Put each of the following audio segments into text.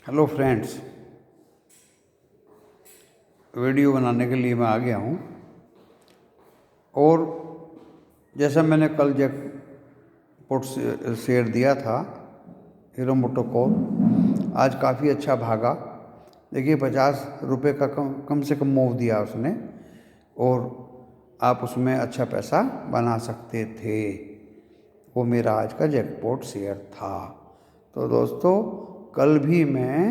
Hello friends, video बनाने के लिए मैं आ गया हूँ। और जैसा मैंने कल जैकपॉट शेयर दिया था हीरो मोटो को, आज काफ़ी अच्छा भागा। देखिए 50 रुपये का कम से कम मूव दिया उसने, और आप उसमें अच्छा पैसा बना सकते थे। वो मेरा आज का जैकपॉट शेयर था। तो दोस्तों, कल भी मैं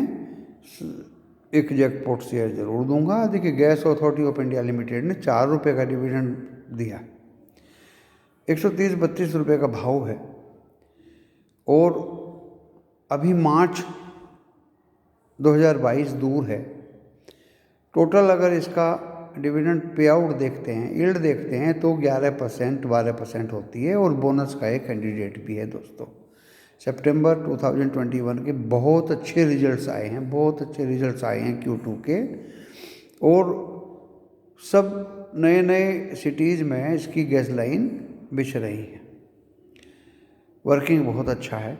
एक जैकपॉट शेयर ज़रूर दूंगा। देखिए, gas authority of India limited ने 4 रुपये का डिविडेंड दिया। 130-32 रुपये का भाव है, और अभी मार्च 2022 दूर है। टोटल अगर इसका डिविडेंड पे आउट देखते हैं, यील्ड देखते हैं, तो 11% 12% होती है, और बोनस का एक कैंडिडेट भी है। दोस्तों, सितंबर 2021 के बहुत अच्छे रिजल्ट्स आए हैं, बहुत अच्छे रिजल्ट्स आए हैं Q2 के, और सब नए नए सिटीज़ में इसकी गैस लाइन बिछ रही है। वर्किंग बहुत अच्छा है,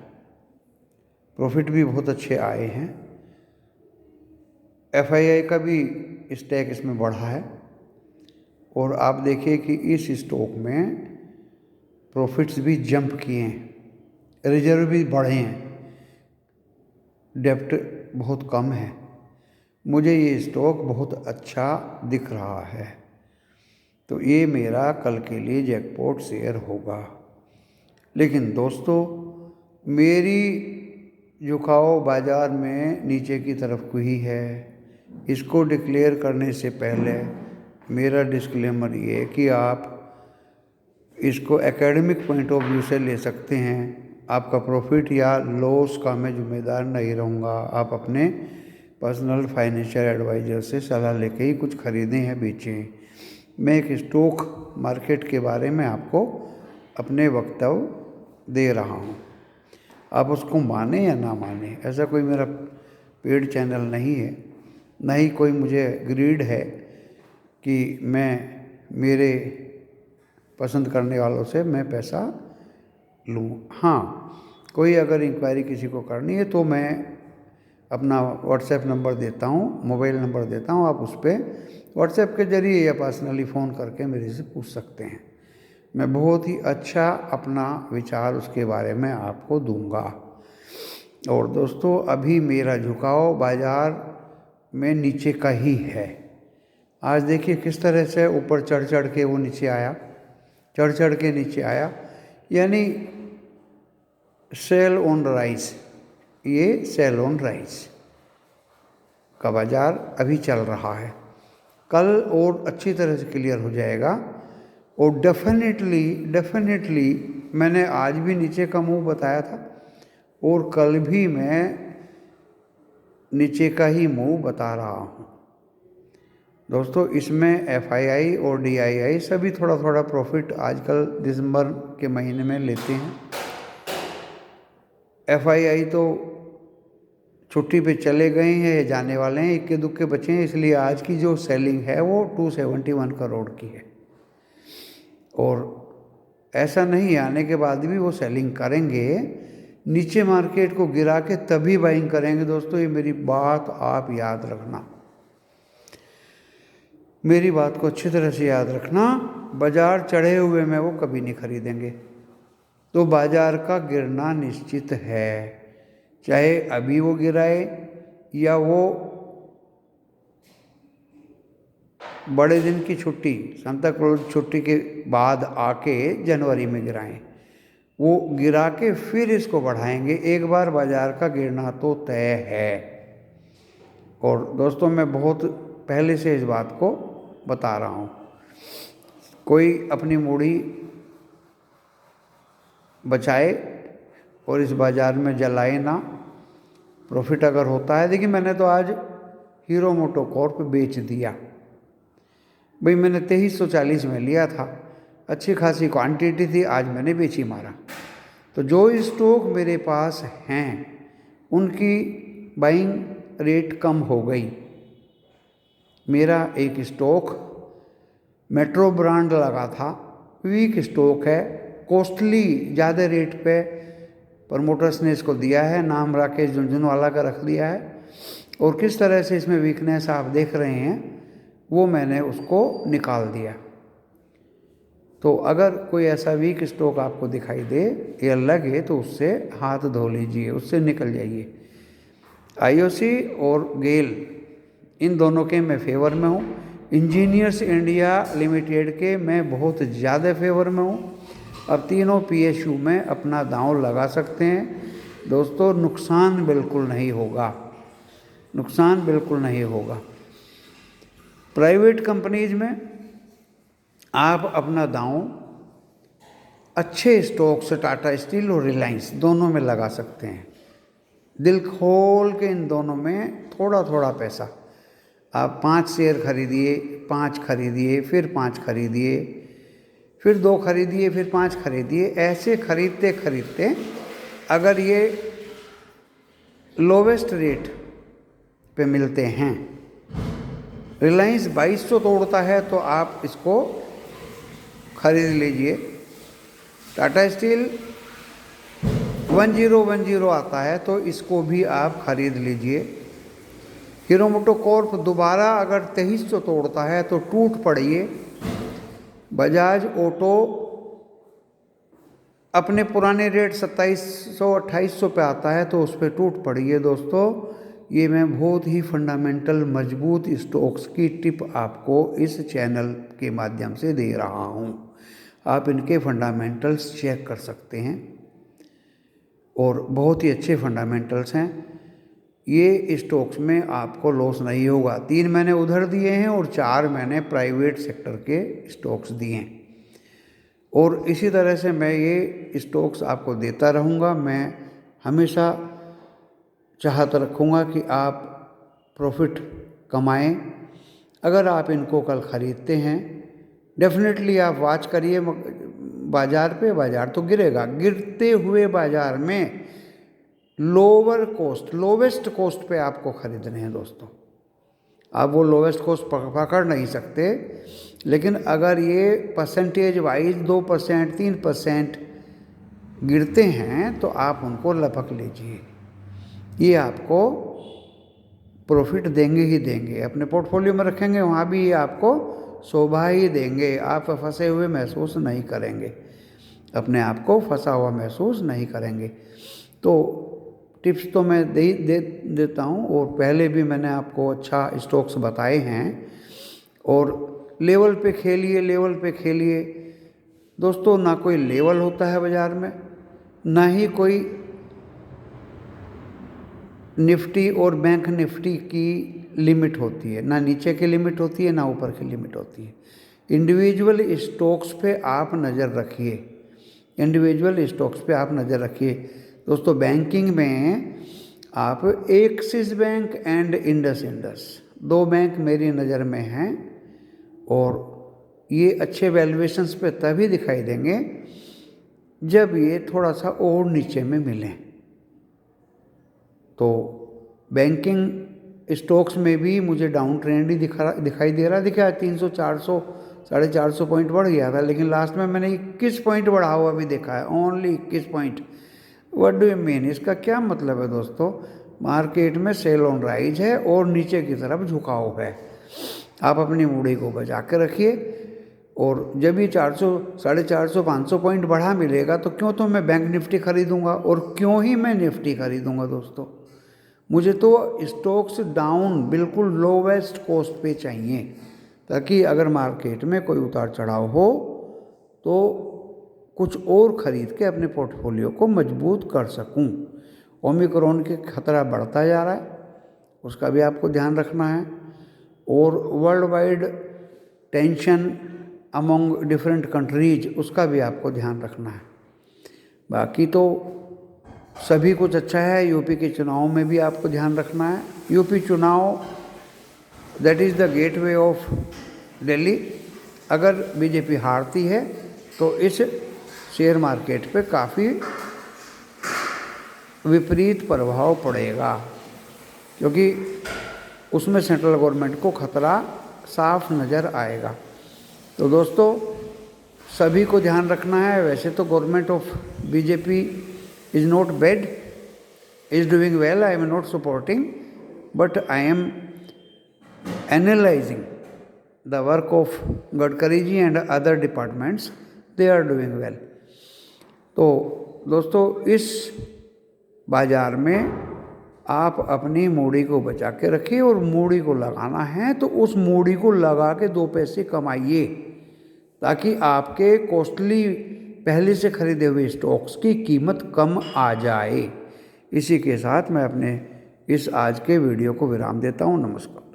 प्रॉफिट भी बहुत अच्छे आए हैं। FII का भी स्टैक इसमें बढ़ा है, और आप देखिए कि इस स्टॉक में प्रॉफिट्स भी जंप किए हैं, रिजर्व भी बढ़े हैं, डेप्ट बहुत कम है। मुझे ये स्टॉक बहुत अच्छा दिख रहा है, तो ये मेरा कल के लिए जैकपॉट शेयर होगा। लेकिन दोस्तों, मेरी झुकाव बाज़ार में नीचे की तरफ को ही है। इसको डिक्लेयर करने से पहले मेरा डिस्क्लेमर ये है कि आप इसको एकेडमिक पॉइंट ऑफ व्यू से ले सकते हैं। आपका प्रॉफिट या लॉस का मैं जिम्मेदार नहीं रहूँगा। आप अपने पर्सनल फाइनेंशियल एडवाइज़र से सलाह लेके ही कुछ खरीदें या बेचें। मैं एक स्टॉक मार्केट के बारे में आपको अपने वक्तव्य दे रहा हूँ। आप उसको माने या ना माने, ऐसा कोई मेरा पेड चैनल नहीं है, ना ही कोई मुझे ग्रीड है कि मैं मेरे पसंद करने वालों से मैं पैसा लूँ। हाँ, कोई अगर इंक्वायरी किसी को करनी है तो मैं अपना व्हाट्सएप नंबर देता हूँ, मोबाइल नंबर देता हूँ। आप उस पर व्हाट्सएप के ज़रिए या पर्सनली फ़ोन करके मेरे से पूछ सकते हैं। मैं बहुत ही अच्छा अपना विचार उसके बारे में आपको दूंगा। और दोस्तों, अभी मेरा झुकाव बाज़ार में नीचे का ही है। आज देखिए किस तरह से ऊपर चढ़ चढ़ के वो नीचे आया, चढ़ चढ़ के नीचे आया, यानी सेल ऑन राइज। ये सेल ऑन राइज का बाज़ार अभी चल रहा है। कल और अच्छी तरह से क्लियर हो जाएगा, और डेफिनेटली मैंने आज भी नीचे का मुंह बताया था, और कल भी मैं नीचे का ही मुंह बता रहा हूँ। दोस्तों, इसमें FII और DII सभी थोड़ा थोड़ा प्रॉफिट आजकल दिसंबर के महीने में लेते हैं। FII तो छुट्टी पे चले गए हैं या जाने वाले हैं, इक्के दुक्के बचे हैं, इसलिए आज की जो सेलिंग है वो 271 करोड़ की है। और ऐसा नहीं आने के बाद भी वो सेलिंग करेंगे, नीचे मार्केट को गिरा के तभी बाइंग करेंगे। दोस्तों, ये मेरी बात आप याद रखना, मेरी बात को अच्छी तरह से याद रखना। बाजार चढ़े हुए में वो कभी नहीं खरीदेंगे, तो बाजार का गिरना निश्चित है। चाहे अभी वो गिराए या वो बड़े दिन की छुट्टी, सांता क्लॉज छुट्टी के बाद आके जनवरी में गिराएं, वो गिरा के फिर इसको बढ़ाएंगे। एक बार बाजार का गिरना तो तय है। और दोस्तों, मैं बहुत पहले से इस बात को बता रहा हूँ, कोई अपनी मूड़ी बचाए और इस बाज़ार में जलाए ना। प्रॉफिट अगर होता है, देखिए मैंने तो आज हीरो मोटो कॉर्प बेच दिया भाई। मैंने 2340 में लिया था, अच्छी खासी क्वांटिटी थी, आज मैंने बेची मारा। तो जो स्टॉक मेरे पास हैं उनकी बाइंग रेट कम हो गई। मेरा एक स्टॉक मेट्रो ब्रांड लगा था, वीक स्टॉक है, कॉस्टली, ज़्यादा रेट पे प्रमोटर्स ने इसको दिया है, नाम राकेश झुनझुनवाला का रख दिया है, और किस तरह से इसमें वीकनेस आप देख रहे हैं वो मैंने उसको निकाल दिया। तो अगर कोई ऐसा वीक स्टॉक आपको दिखाई दे या लगे तो उससे हाथ धो लीजिए, उससे निकल जाइए। आईओसी और गेल इन दोनों के मैं फेवर में हूँ। इंजीनियर्स इंडिया लिमिटेड के मैं बहुत ज़्यादा फेवर में हूँ। अब तीनों पीएसयू में अपना दांव लगा सकते हैं दोस्तों, नुकसान बिल्कुल नहीं होगा, नुकसान बिल्कुल नहीं होगा। प्राइवेट कंपनीज में आप अपना दांव अच्छे स्टॉक से टाटा स्टील और रिलायंस दोनों में लगा सकते हैं। दिल खोल के इन दोनों में थोड़ा थोड़ा पैसा, आप 5 शेयर खरीदिए, 5 खरीदिए, फिर 5 खरीदिए, फिर 2 खरीदिए, फिर 5 खरीदिए। ऐसे खरीदते खरीदते अगर ये लोवेस्ट रेट पे मिलते हैं, रिलायंस 2200 तोड़ता है तो आप इसको खरीद लीजिए। टाटा स्टील 1010 आता है तो इसको भी आप खरीद लीजिए। हीरो मोटोकॉर्प दोबारा अगर 2300 तोड़ता है तो टूट पड़िए। बजाज ऑटो अपने पुराने रेट 2700-2800 पे आता है तो उस पर टूट पड़िए। दोस्तों ये मैं बहुत ही फंडामेंटल मजबूत स्टॉक्स की टिप आपको इस चैनल के माध्यम से दे रहा हूँ। आप इनके फंडामेंटल्स चेक कर सकते हैं और बहुत ही अच्छे फंडामेंटल्स हैं। ये स्टॉक्स में आपको लॉस नहीं होगा। 3 मैंने उधर दिए हैं और 4 मैंने प्राइवेट सेक्टर के स्टॉक्स दिए हैं और इसी तरह से मैं ये स्टॉक्स आपको देता रहूँगा। मैं हमेशा चाहत रखूँगा कि आप प्रॉफिट कमाएं। अगर आप इनको कल ख़रीदते हैं डेफिनेटली आप वॉच करिए बाज़ार पे, बाज़ार तो गिरेगा। गिरते हुए बाज़ार में लोवेस्ट कॉस्ट पे आपको खरीदने हैं दोस्तों। आप वो लोवेस्ट कॉस्ट पकड़ नहीं सकते, लेकिन अगर ये परसेंटेज वाइज 2%, 3% गिरते हैं तो आप उनको लपक लीजिए। ये आपको प्रॉफिट देंगे ही देंगे। अपने पोर्टफोलियो में रखेंगे वहाँ भी ये आपको शोभा ही देंगे। आप फंसे हुए महसूस नहीं करेंगे, अपने आप को फंसा हुआ महसूस नहीं करेंगे। तो टिप्स तो मैं देता हूँ और पहले भी मैंने आपको अच्छा स्टॉक्स बताए हैं। और लेवल पे खेलिए, लेवल पे खेलिए दोस्तों। ना कोई लेवल होता है बाज़ार में, ना ही कोई निफ्टी और बैंक निफ्टी की लिमिट होती है, ना नीचे की लिमिट होती है, ना ऊपर की लिमिट होती है। इंडिविजुअल स्टॉक्स पे आप नज़र रखिए, इंडिविजुअल स्टॉक्स पे आप नज़र रखिए दोस्तों। बैंकिंग में आप axis bank and Indus 2 bank मेरी नज़र में हैं और ये अच्छे वैल्यूएशंस पे तभी दिखाई देंगे जब ये थोड़ा सा और नीचे में मिलें। तो बैंकिंग स्टॉक्स में भी मुझे डाउन ट्रेंड ही दिखाई दे रहा। 300, 400, 450 पॉइंट बढ़ गया था, लेकिन लास्ट में मैंने 21 पॉइंट बढ़ा हुआ भी देखा है, only 21 point. What do you mean? इसका क्या मतलब है दोस्तों? मार्केट में सेल ऑन राइज है और नीचे की तरफ झुकाव है। आप अपनी मूड़ी को बचा के रखिए और जब भी 400, 450, 500 पॉइंट बढ़ा मिलेगा तो क्यों तो मैं बैंक निफ्टी खरीदूंगा और क्यों ही मैं निफ्टी खरीदूंगा दोस्तों। मुझे तो स्टॉक्स डाउन बिल्कुल लोवेस्ट कॉस्ट पे चाहिए, ताकि अगर मार्केट में कोई उतार चढ़ाव हो तो कुछ और ख़रीद के अपने पोर्टफोलियो को मजबूत कर सकूं। ओमिक्रॉन के खतरा बढ़ता जा रहा है, उसका भी आपको ध्यान रखना है। और world wide tension among different countries, उसका भी आपको ध्यान रखना है। बाकी तो सभी कुछ अच्छा है। यूपी के चुनाव में भी आपको ध्यान रखना है। यूपी चुनाव that is the gateway of Delhi. अगर बीजेपी हारती है तो इस शेयर मार्केट पे काफ़ी विपरीत प्रभाव पड़ेगा, क्योंकि उसमें सेंट्रल गवर्नमेंट को खतरा साफ नज़र आएगा। तो दोस्तों सभी को ध्यान रखना है। वैसे तो government of BJP is not bad, is doing well, I am not supporting, but I am analyzing the work of Gadkari ji and other departments. They are doing well. तो दोस्तों, इस बाज़ार में आप अपनी मूड़ी को बचा के रखिए और मूड़ी को लगाना है तो उस मूड़ी को लगा के 2 पैसे कमाइए, ताकि आपके कॉस्टली पहले से खरीदे हुए स्टॉक्स की कीमत कम आ जाए। इसी के साथ मैं अपने इस आज के वीडियो को विराम देता हूँ। नमस्कार।